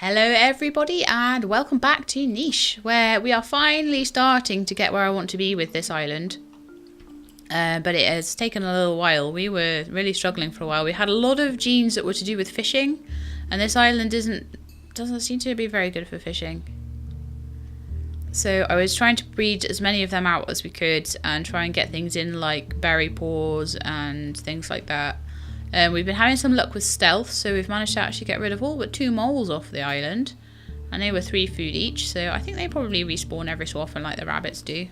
Hello everybody and welcome back to Niche, where we are finally starting to get where I want to be with this island. But it has taken a little while. We were really struggling for a while. We had a lot of genes that were to do with fishing, and this island doesn't seem to be very good for fishing. So I was trying to breed as many of them out as we could and try and get things in like berry paws and things like that. We've been having some luck with stealth, so we've managed to actually get rid of all but 2 moles off the island. And they were 3 food each, so I think they probably respawn every so often like the rabbits do.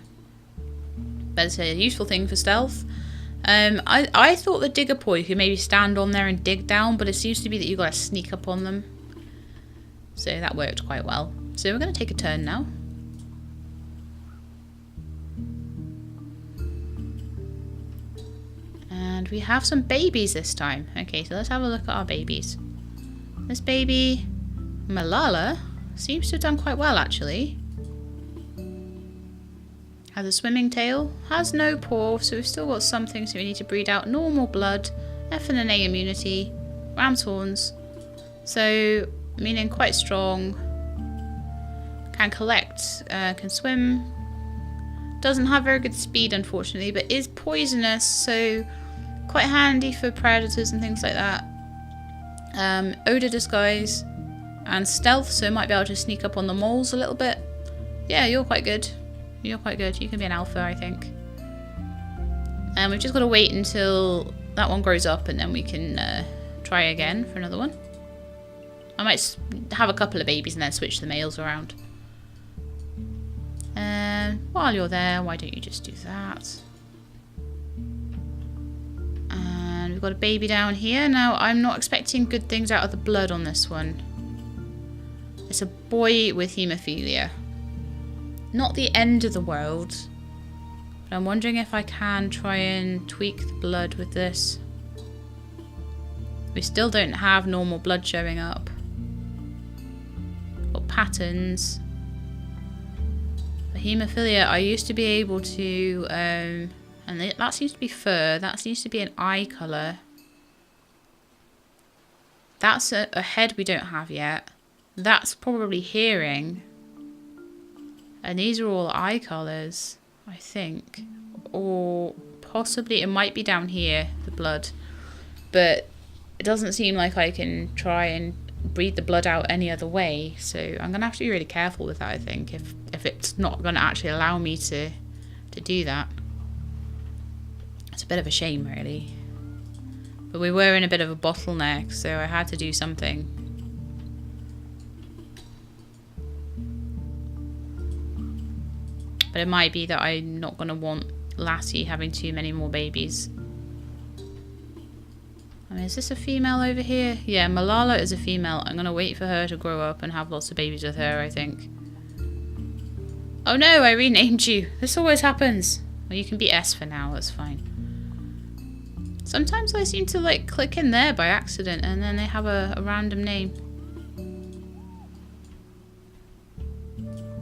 But it's a useful thing for stealth. I thought the digger paw, you could maybe stand on there and dig down, but it seems to be that you've got to sneak up on them. So that worked quite well. So we're going to take a turn now. And we have some babies this time. Okay, so let's have a look at our babies. This baby, Malala, seems to have done quite well actually. Has a swimming tail, has no paw, so we've still got something, so we need to breed out normal blood, F and A immunity, ram's horns. So, meaning quite strong, can collect, can swim, doesn't have very good speed unfortunately, but is poisonous, so quite handy for predators and things like that. Odor disguise and stealth, so might be able to sneak up on the moles a little bit. Yeah, you're quite good. You're quite good. You can be an alpha, I think. And we've just got to wait until that one grows up and then we can try again for another one. I might have a couple of babies and then switch the males around. And while you're there, why don't you just do that? And we've got a baby down here. Now, I'm not expecting good things out of the blood on this one. It's a boy with haemophilia. Not the end of the world. But I'm wondering if I can try and tweak the blood with this. We still don't have normal blood showing up. Got patterns. The haemophilia, I used to be able to... and that seems to be fur. That seems to be an eye colour. That's a head we don't have yet. That's probably hearing. And these are all eye colours, I think. Or possibly it might be down here, the blood. But it doesn't seem like I can try and breed the blood out any other way. So I'm going to have to be really careful with that, I think, if it's not going to actually allow me to do that. It's a bit of a shame, really. But we were in a bit of a bottleneck, so I had to do something. But it might be that I'm not going to want Lassie having too many more babies. I mean, is this a female over here? Yeah, Malala is a female. I'm going to wait for her to grow up and have lots of babies with her, I think. Oh no, I renamed you. This always happens. Well, you can be S for now, that's fine. Sometimes I seem to like click in there by accident and then they have a random name.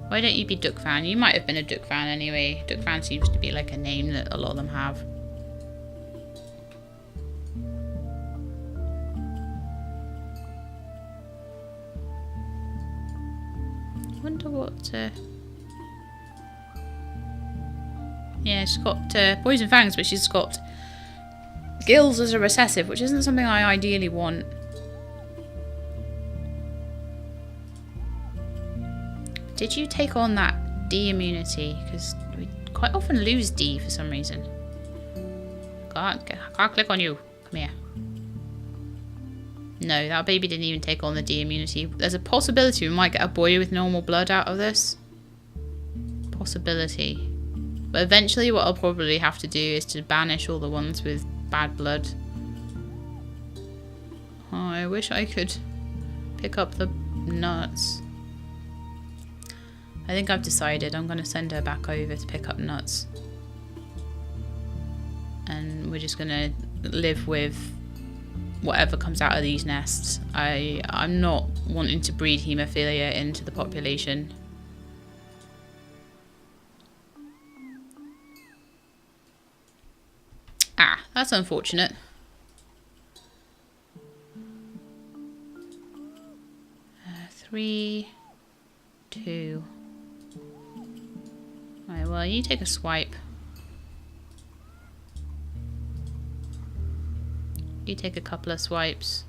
Why don't you be Duck Fan? You might have been a Duck Fan anyway. Duck Fan seems to be like a name that a lot of them have. I wonder what... Yeah, she's got poison fangs, but she's got gills as a recessive, which isn't something I ideally want. Did you take on that D immunity? Because we quite often lose D for some reason. I can't click on you. Come here. No, that baby didn't even take on the D immunity. There's a possibility we might get a boy with normal blood out of this. Possibility. But eventually what I'll probably have to do is to banish all the ones with bad blood. Oh, I wish I could pick up the nuts. I think I've decided I'm going to send her back over to pick up nuts. And we're just going to live with whatever comes out of these nests. I'm not wanting to breed haemophilia into the population. Ah, that's unfortunate. 3, 2. Right, well, you take a swipe. You take a couple of swipes.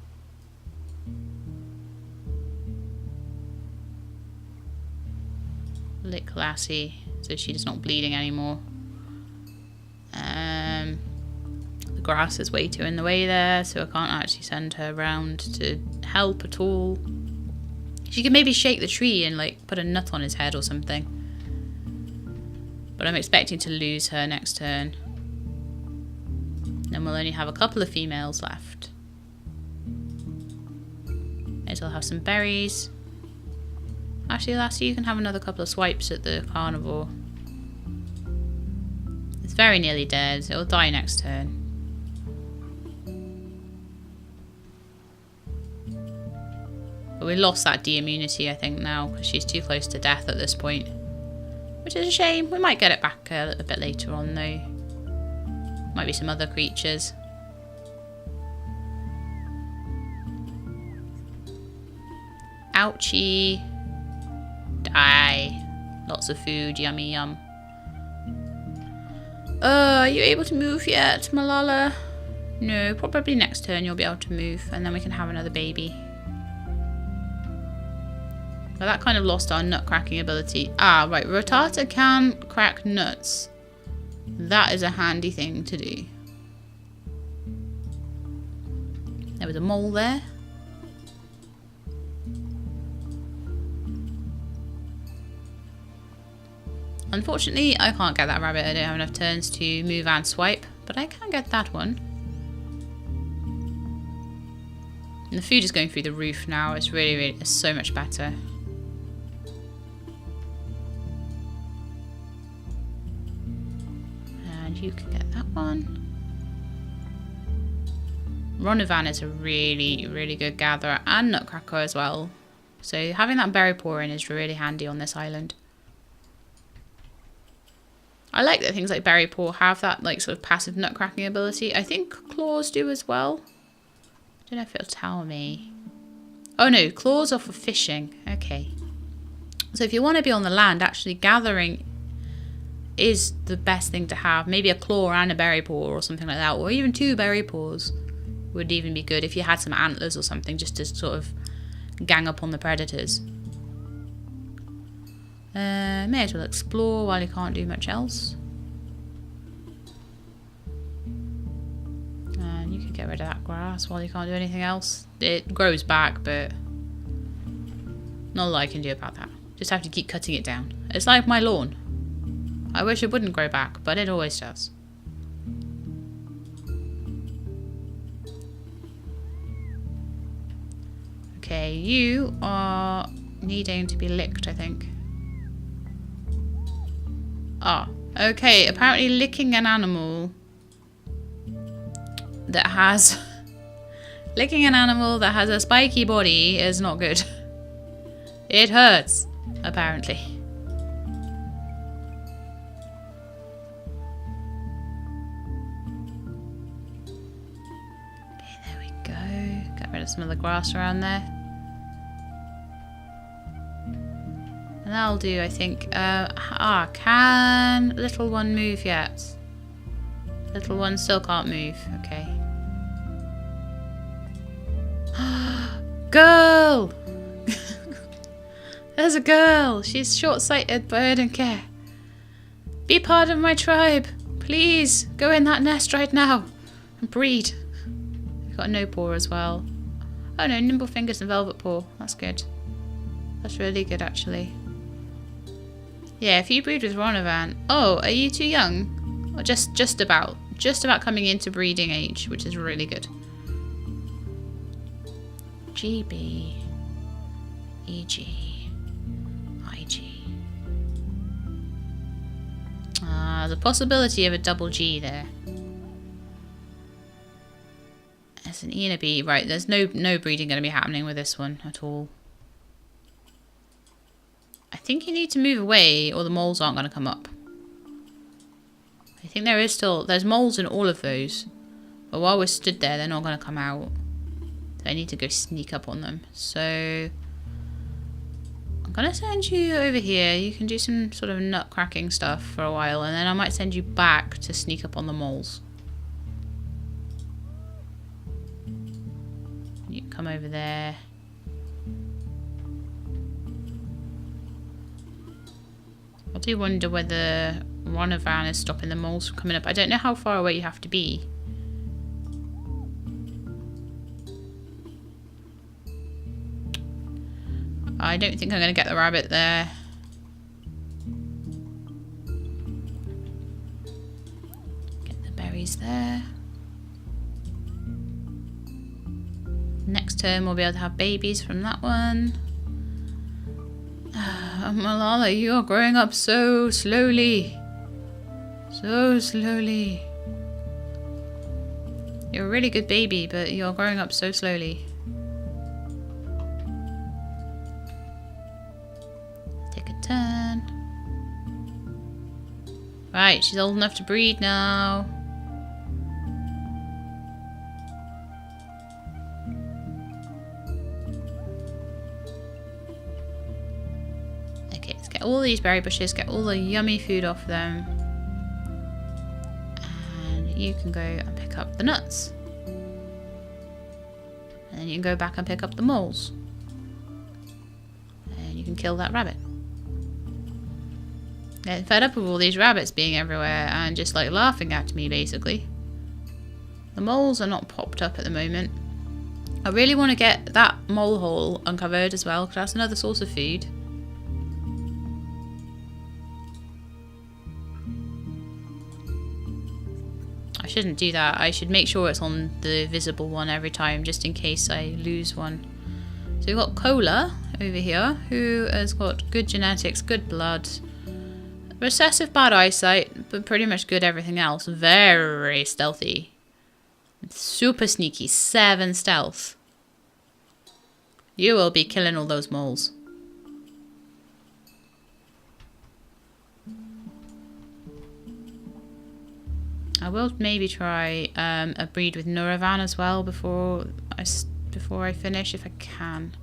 Lick Lassie so she's not bleeding anymore. The grass is way too in the way there, so I can't actually send her around to help at all. She could maybe shake the tree and like put a nut on his head or something. But I'm expecting to lose her next turn. Then we'll only have a couple of females left. May as well have some berries. Actually, Lassie, you can have another couple of swipes at the carnivore. It's very nearly dead. It'll die next turn. But we lost that de-immunity, I think, now, because she's too close to death at this point. Which is a shame. We might get it back a bit later on, though. Might be some other creatures. Ouchie. Die. Lots of food. Yummy yum. Are you able to move yet, Malala? No, probably next turn you'll be able to move, and then we can have another baby. Well, that kind of lost our nut cracking ability. Ah, right. Rotata can crack nuts. That is a handy thing to do. There was a mole there. Unfortunately, I can't get that rabbit. I don't have enough turns to move and swipe, but I can get that one. And the food is going through the roof now. It's it's so much better. And you can get that one. Ronovan is a really good gatherer and nutcracker as well. So having that berry paw in is really handy on this island. I like that things like berry paw have that like sort of passive nut cracking ability. I think claws do as well. I don't know if it'll tell me. Oh no, claws are for fishing. Okay. So if you want to be on the land, actually gathering is the best thing to have. Maybe a claw and a berry paw or something like that. Or even 2 berry paws would even be good if you had some antlers or something just to sort of gang up on the predators. May as well explore while you can't do much else. And you can get rid of that grass while you can't do anything else. It grows back, but not a lot I can do about that. Just have to keep cutting it down. It's like my lawn. I wish it wouldn't grow back, but it always does. Okay, you are needing to be licked, I think. Ah, okay, apparently licking an animal that has a spiky body is not good. It hurts, apparently. Okay, there we go. Get rid of some of the grass around there. And that'll do, I think. Can little one move yet? Little one still can't move. Okay. Girl! There's a girl. She's short-sighted, but I don't care. Be part of my tribe. Please, go in that nest right now and breed. We've got a no paw as well. Oh no, nimble fingers and velvet paw. That's good. That's really good, actually. Yeah, if you breed with Ronovan. Oh, are you too young? Or just about coming into breeding age, which is really good. GB, EG, IG. There's a possibility of a double G there. There's an E and a B. Right, there's no breeding going to be happening with this one at all. I think you need to move away or the moles aren't going to come up. I think there's moles in all of those. But while we're stood there, they're not going to come out. So I need to go sneak up on them. So I'm gonna send you over here. You can do some sort of nut cracking stuff for a while, and then I might send you back to sneak up on the moles. You can come over there. I do wonder whether Ronovan is stopping the moles from coming up. I don't know how far away you have to be. I don't think I'm going to get the rabbit there. Get the berries there. Next term we'll be able to have babies from that one. Malala, you are growing up so slowly. So slowly. You're a really good baby, but you're growing up so slowly. Take a turn. Right, she's old enough to breed now. Okay, let's get all these berry bushes, get all the yummy food off them. And you can go and pick up the nuts. And then you can go back and pick up the moles. And you can kill that rabbit. Getting fed up with all these rabbits being everywhere and just like laughing at me basically. The moles are not popped up at the moment. I really want to get that mole hole uncovered as well because that's another source of food. I shouldn't do that. I should make sure it's on the visible one every time just in case I lose one. So we've got Cola over here who has got good genetics, good blood. Recessive bad eyesight, but pretty much good everything else. Very stealthy. Super sneaky. 7 stealth. You will be killing all those moles. I will maybe try a breed with Nuravan as well before I finish if I can.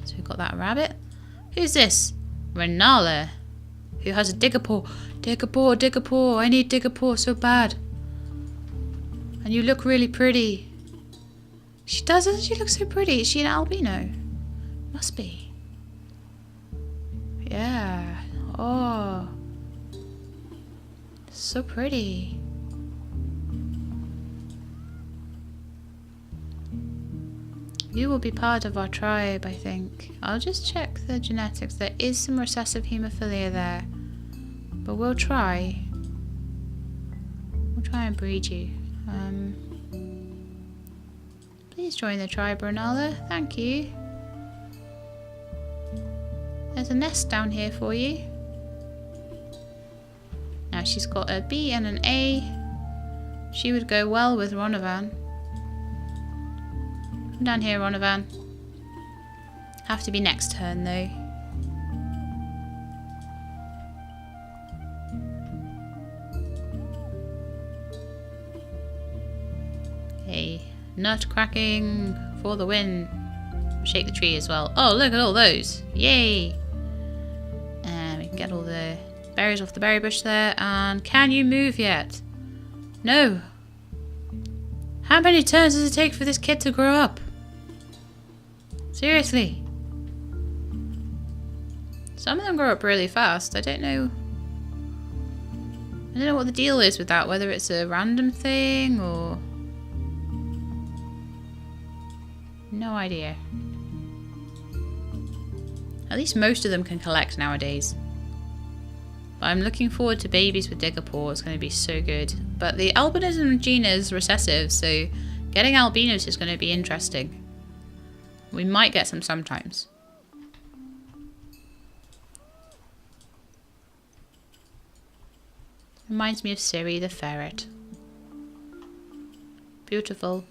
So we've got that rabbit. Who's this? Renala. Who has a diggerpaw. Diggerpaw, diggerpaw. I need diggerpaw so bad. And you look really pretty. She does, doesn't she look so pretty? Is she an albino? Must be. Yeah. Oh. So pretty. You will be part of our tribe, I think. I'll just check the genetics. There is some recessive haemophilia there. But we'll try. We'll try and breed you. Please join the tribe, Renala. Thank you. There's a nest down here for you. Now she's got a B and an A. She would go well with Ronovan. Come down here, Ronovan. Have to be next turn though. Okay, nut cracking for the win. Shake the tree as well. Oh, look at all those! Yay! And we can get all the berries off the berry bush there. And can you move yet? No. How many turns does it take for this kid to grow up? Seriously. Some of them grow up really fast. I don't know what the deal is with that, whether it's a random thing or... No idea. At least most of them can collect nowadays. But I'm looking forward to babies with diggerpaw. It's going to be so good. But the albinism gene is recessive, so getting albinos is going to be interesting. We might get some sometimes. Reminds me of Siri the ferret. Beautiful.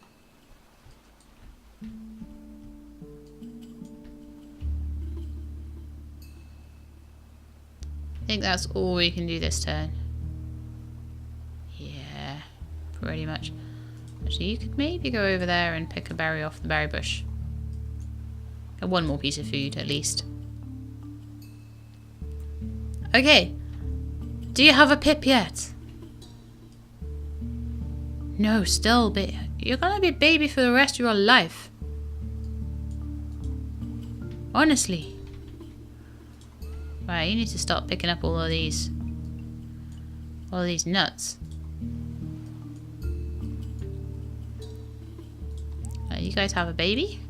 I think that's all we can do this turn. Yeah, pretty much. Actually, you could maybe go over there and pick a berry off the berry bush. Get one more piece of food at least. Okay. Do you have a pip yet? No, still, but you're gonna be a baby for the rest of your life. Honestly. Right, you need to start picking up all of these nuts. You guys have a baby?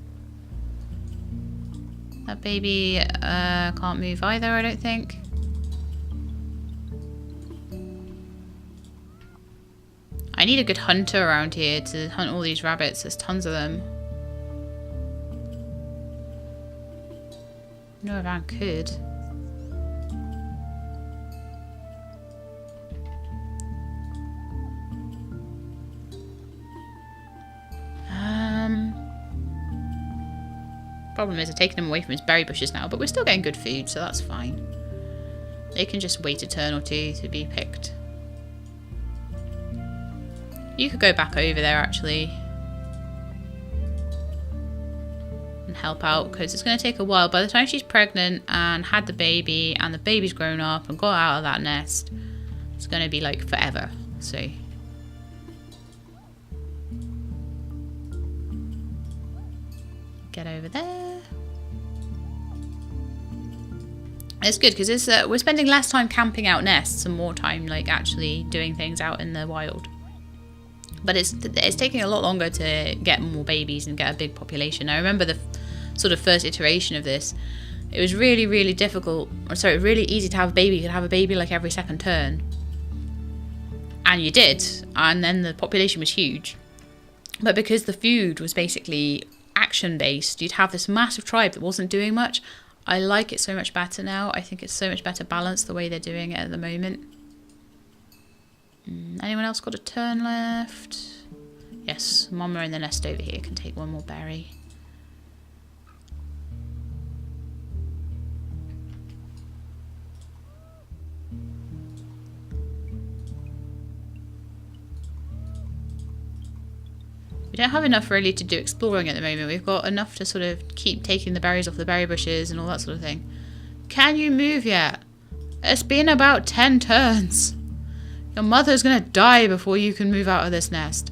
That baby can't move either, I don't think. I need a good hunter around here to hunt all these rabbits. There's tons of them. No, if I could. Problem is, I've taken him away from his berry bushes now, but we're still getting good food, so that's fine. They can just wait a turn or two to be picked. You could go back over there, actually, and help out, because it's going to take a while. By the time she's pregnant and had the baby, and the baby's grown up and got out of that nest, it's going to be like forever, so... Get over there. It's good because we're spending less time camping out nests and more time like actually doing things out in the wild. But it's taking a lot longer to get more babies and get a big population. I remember the sort of first iteration of this. It was really, really difficult. Or sorry, really easy to have a baby. You could have a baby like every second turn, and you did. And then the population was huge. But because the food was basically action based, you'd have this massive tribe that wasn't doing much. I like it so much better now. I think it's so much better balanced the way they're doing it at the moment. Anyone else got a turn left? Yes, Mama in the nest over here can take one more berry. We don't have enough really to do exploring at the moment. We've got enough to sort of keep taking the berries off the berry bushes and all that sort of thing. Can you move yet? It's been about 10 turns. Your mother's gonna die before you can move out of this nest.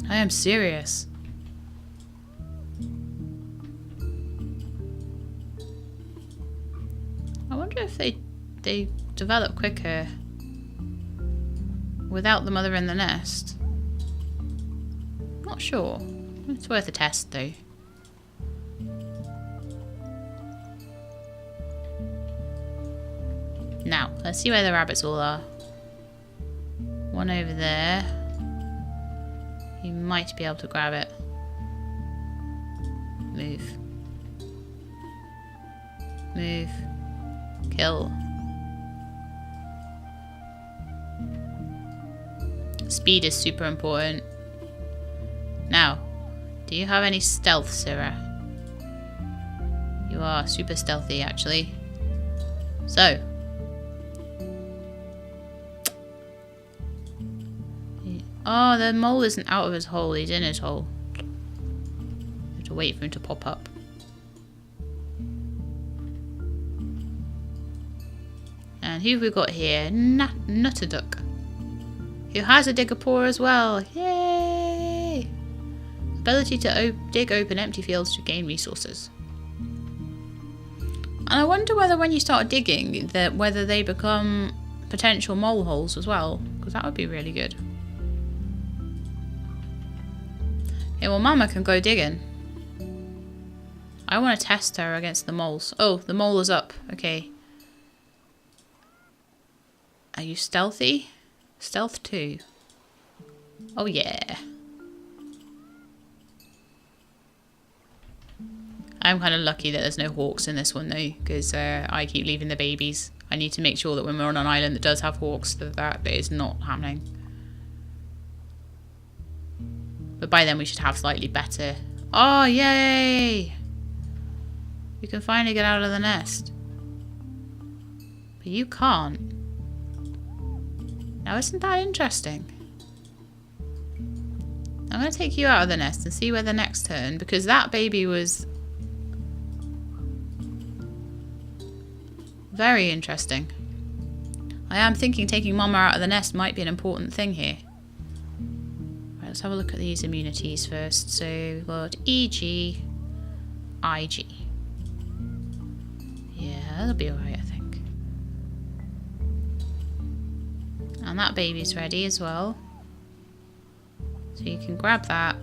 I am serious. I wonder if they develop quicker without the mother in the nest. Not sure. It's worth a test though. Now, let's see where the rabbits all are. One over there. You might be able to grab it. Move. Move. Kill. Speed is super important. Now, do you have any stealth, Sarah? You are super stealthy, actually. So. Oh, the mole isn't out of his hole. He's in his hole. You have to wait for him to pop up. And who have we got here? Nutterduck. Who has a digger paw as well. Yay! Ability to dig open empty fields to gain resources. And I wonder whether when you start digging, whether they become potential mole holes as well. Because that would be really good. Okay, well Mama can go digging. I want to test her against the moles. Oh, the mole is up. Okay. Are you stealthy? Stealth 2. Oh yeah. I'm kind of lucky that there's no hawks in this one though, because I keep leaving the babies. I need to make sure that when we're on an island that does have hawks, that is not happening. But by then we should have slightly better... Oh, yay! You can finally get out of the nest. But you can't. Now, isn't that interesting? I'm going to take you out of the nest and see where the next turn, because that baby was very interesting. I am thinking taking Mama out of the nest might be an important thing here. Right, let's have a look at these immunities first. So we've got EG, IG. Yeah, that'll be alright, I think. And that baby's ready as well. So you can grab that,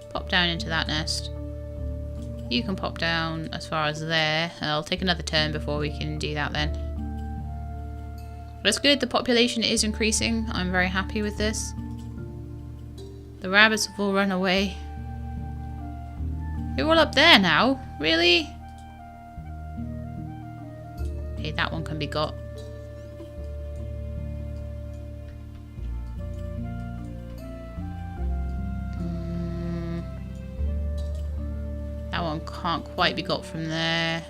pop down into that nest. You can pop down as far as there. I'll take another turn before we can do that then. But it's good, the population is increasing. I'm very happy with this. The rabbits have all run away. You're all up there now? Really? Okay, that one can be got. That one can't quite be got from there.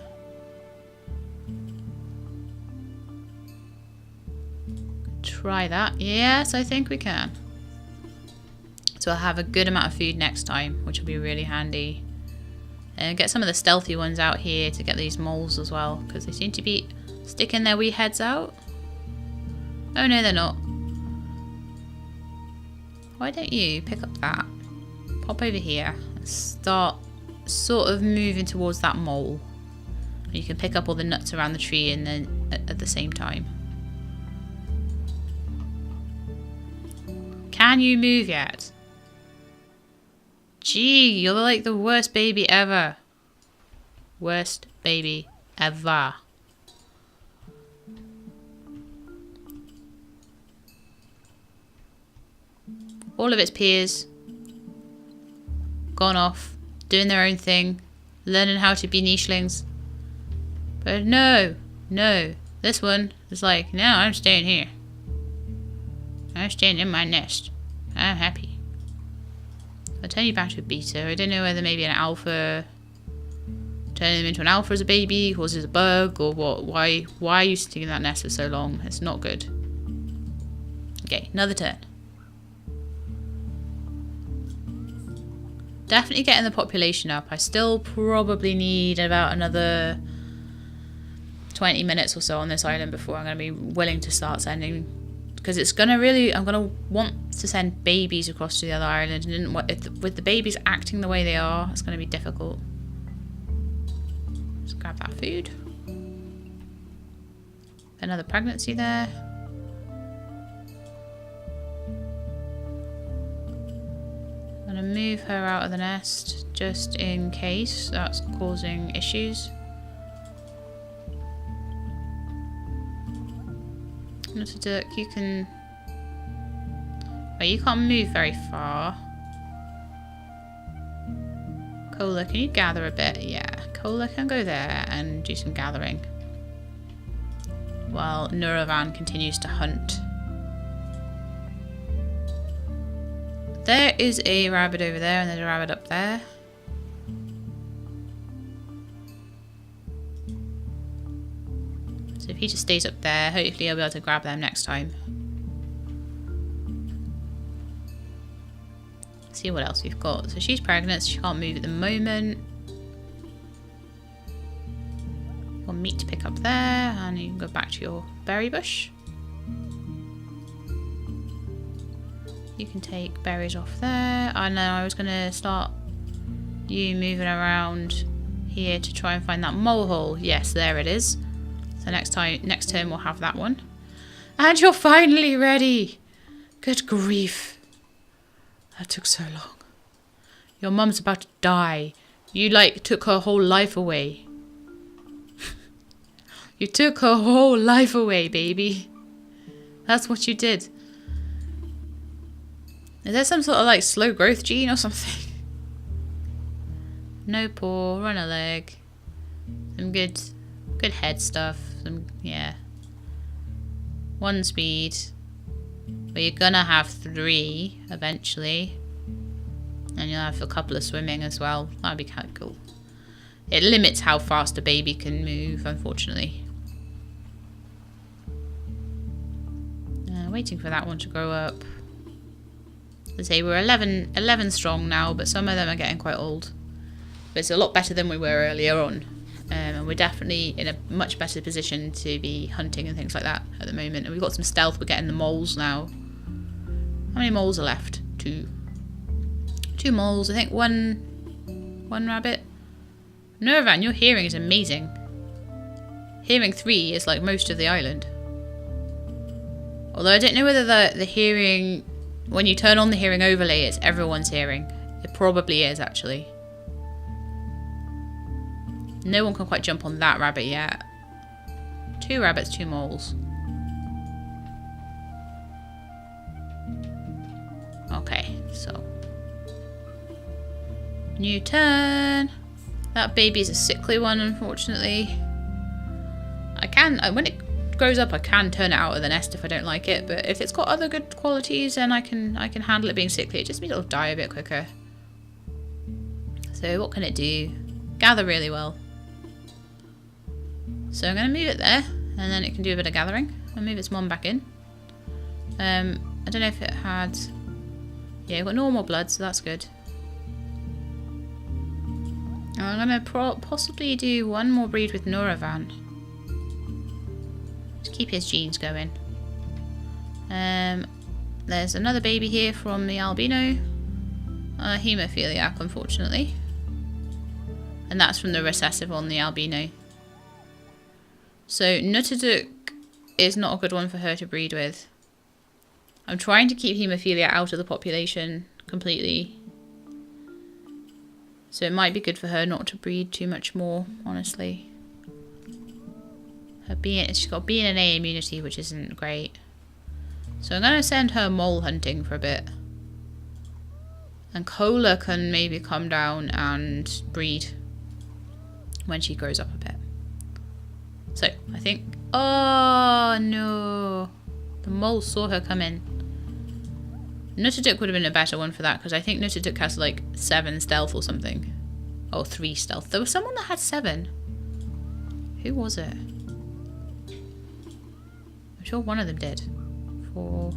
Try that. Yes, I think we can. So I'll have a good amount of food next time, which will be really handy. And get some of the stealthy ones out here to get these moles as well, because they seem to be sticking their wee heads out. Oh no, they're not. Why don't you pick up that? Pop over here and start sort of moving towards that mole. You can pick up all the nuts around the tree and then at the same time. Can you move yet? Gee, you're like the worst baby ever. Worst baby ever. All of its peers gone off, doing their own thing, learning how to be nichelings. But no, this one is like, no, I'm staying here. I'm staying in my nest. I'm happy. I'll turn you back to a beta. I don't know whether maybe an alpha, turning them into an alpha as a baby causes a bug or what. Why are you sitting in that nest for so long? It's not good. Okay, another turn. Definitely getting the population up. I still probably need about another 20 minutes or so on this island before I'm going to be willing to start sending, because it's going to really, I'm going to want to send babies across to the other island, and with the babies acting the way they are, it's going to be difficult. Let's grab that food. Another pregnancy there. I'm going to move her out of the nest just in case that's causing issues. Mr. Dirk, you can... Oh, you can't move very far. Cola, can you gather a bit? Yeah, Cola can go there and do some gathering. While Nuravan continues to hunt. There is a rabbit over there and there's a rabbit up there. So if he just stays up there, hopefully I'll be able to grab them next time. See what else we've got. So she's pregnant, so she can't move at the moment. Got meat to pick up there, and you can go back to your berry bush. You can take berries off there. I know I was going to start you moving around here to try and find that mole hole. Yes, there it is. So next turn we'll have that one. And you're finally ready. Good grief. That took so long. Your mum's about to die. You took her whole life away. You took her whole life away, baby. That's what you did. Is there some sort of slow growth gene or something? No paw, run a leg. Some good head stuff. Yeah. 1 speed. But you're gonna have 3 eventually. And you'll have a couple of swimming as well. That'd be kind of cool. It limits how fast a baby can move, unfortunately. Waiting for that one to grow up. As I say, we're 11 strong now, but some of them are getting quite old. But it's a lot better than we were earlier on. And we're definitely in a much better position to be hunting and things like that at the moment. And we've got some stealth. We're getting the moles now. How many moles are left? 2. 2 moles. I think one rabbit. Nuravan, your hearing is amazing. Hearing 3 is like most of the island. Although I don't know whether the hearing, when you turn on the hearing overlay, it's everyone's hearing. It probably is, actually. No one can quite jump on that rabbit yet. 2 rabbits, 2 moles. Okay, so. New turn. That baby's a sickly one, unfortunately. I can, when it grows up, I can turn it out of the nest if I don't like it, but if it's got other good qualities, then I can handle it being sickly. It just means it'll die a bit quicker. So what can it do? Gather really well. So I'm going to move it there, and then it can do a bit of gathering. I'll move its mom back in. I don't know if it had... Yeah, we've got normal blood, so that's good. I'm going to possibly do one more breed with Nuravan. To keep his genes going. There's another baby here from the albino. Hemophiliac, unfortunately. And that's from the recessive on the albino. So Nutterduk is not a good one for her to breed with. I'm trying to keep haemophilia out of the population completely. So it might be good for her not to breed too much more, honestly. She's got B and A immunity, which isn't great. So I'm going to send her mole hunting for a bit. And Cola can maybe come down and breed when she grows up a bit. So I think... Oh no! The mole saw her come in. Nutterduk would have been a better one for that, because I think Nutterduk has like 7 stealth or something. Oh, 3 stealth. There was someone that had 7. Who was it? I'm sure one of them did. 4.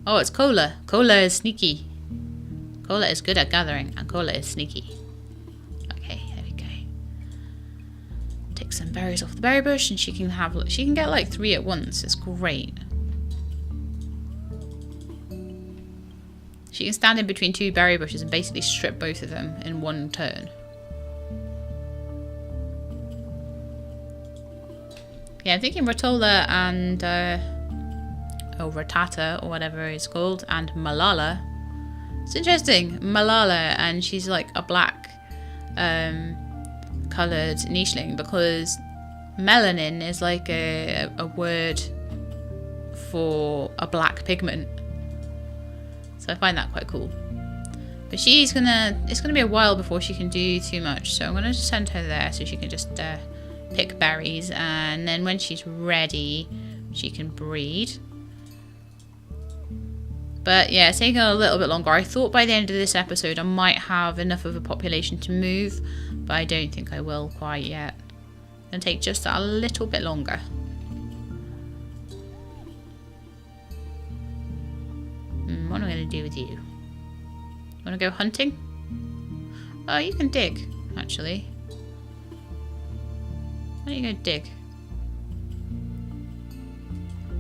Oh, it's Cola. Cola is sneaky. Cola is good at gathering, and Cola is sneaky. Okay, there we go. Take some berries off the berry bush, and she can get like 3 at once. It's great. She can stand in between 2 berry bushes and basically strip both of them in one turn. Yeah, I'm thinking Ratola and Ratata or whatever it's called, and Malala. It's interesting, Malala, and she's like a black coloured nicheling, because melanin is like a word for a black pigment. So I find that quite cool. But it's gonna be a while before she can do too much, so I'm gonna just send her there so she can just pick berries, and then when she's ready, she can breed. But yeah, it's taking a little bit longer. I thought by the end of this episode I might have enough of a population to move, but I don't think I will quite yet. It's gonna take just a little bit longer. What am I going to do with you? Want to go hunting? Oh, you can dig, actually. Why don't you go dig?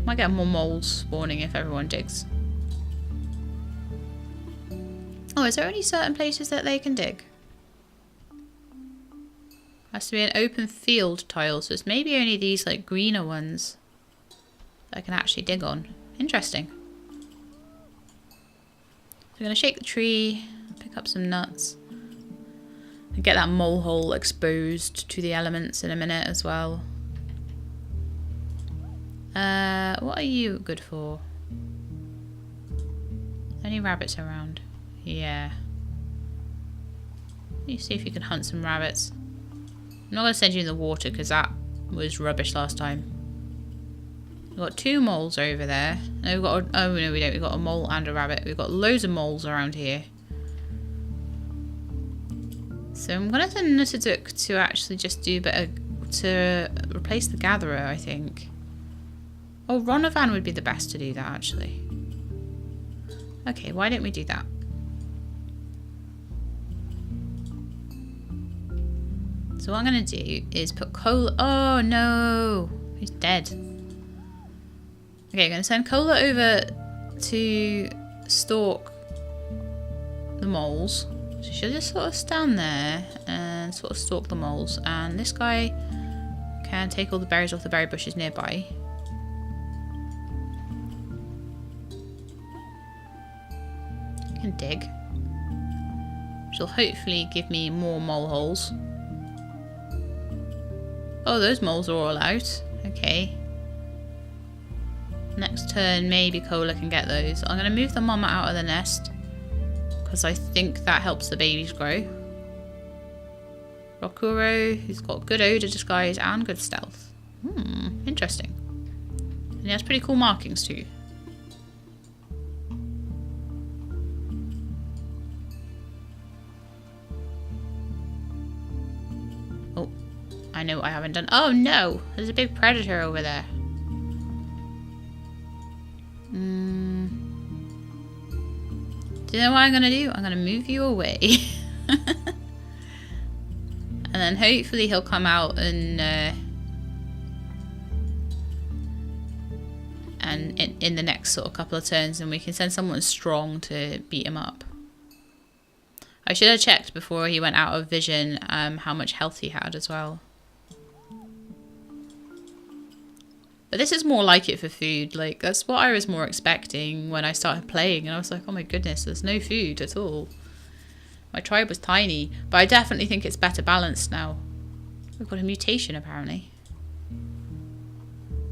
Might get more moles spawning if everyone digs. Oh, is there only certain places that they can dig? Has to be an open field tile, so it's maybe only these like greener ones that I can actually dig on. Interesting. I'm going to shake the tree, pick up some nuts, and get that mole hole exposed to the elements in a minute as well. What are you good for? Any rabbits around? Yeah. You see if you can hunt some rabbits. I'm not going to send you in the water because that was rubbish last time. We've got 2 moles over there. No, we've got oh no we don't. We've got a mole and a rabbit. We've got loads of moles around here. So I'm gonna send Nutterduk to actually just do a bit of, to replace the gatherer, I think. Oh, Ronovan would be the best to do that actually. Okay, why don't we do that? So what I'm going to do is put Cola... Oh, no. He's dead. Okay, I'm going to send Cola over to stalk the moles. So she'll just sort of stand there and sort of stalk the moles. And this guy can take all the berries off the berry bushes nearby. You can dig. Which will hopefully give me more mole holes. Oh, those moles are all out. Okay. Next turn, maybe Cola can get those. I'm going to move the mama out of the nest, because I think that helps the babies grow. Rokuro, who's got good odor disguise and good stealth. Interesting. And he has pretty cool markings too. Oh, I know what I haven't done. Oh no! There's a big predator over there. Do you know what I'm going to do? I'm going to move you away. And then hopefully he'll come out and in the next sort of couple of turns, and we can send someone strong to beat him up. I should have checked before he went out of vision how much health he had as well. But this is more like it for food. Like, that's what I was more expecting when I started playing. And I was like, oh my goodness, there's no food at all. My tribe was tiny. But I definitely think it's better balanced now. We've got a mutation, apparently.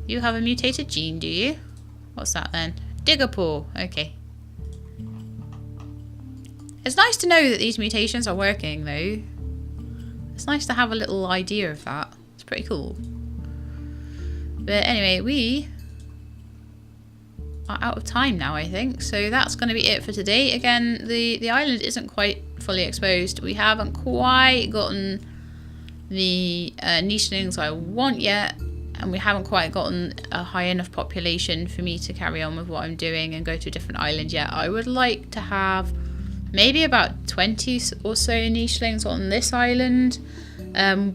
You have a mutated gene, do you? What's that then? Diggerpaw. Okay. It's nice to know that these mutations are working, though. It's nice to have a little idea of that. It's pretty cool. But anyway, we are out of time now, I think. So that's going to be it for today. Again, the island isn't quite fully exposed. We haven't quite gotten the nichelings I want yet. And we haven't quite gotten a high enough population for me to carry on with what I'm doing and go to a different island yet. I would like to have maybe about 20 or so nichelings on this island.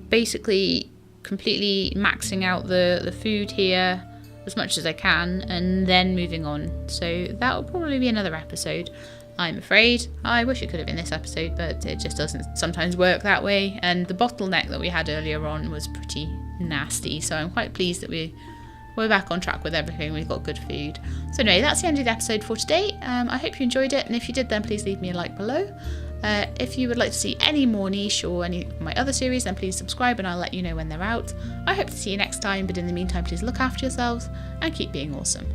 Basically completely maxing out the food here as much as I can and then moving on. So that will probably be another episode, I'm afraid. I wish it could have been this episode, but it just doesn't sometimes work that way. And the bottleneck that we had earlier on was pretty nasty, so I'm quite pleased that we're back on track with everything. We've got good food. So anyway, that's the end of the episode for today. I hope you enjoyed it, and if you did, then please leave me a like below. If you would like to see any more niche or any of my other series, then please subscribe and I'll let you know when they're out. I hope to see you next time, but in the meantime, please look after yourselves and keep being awesome.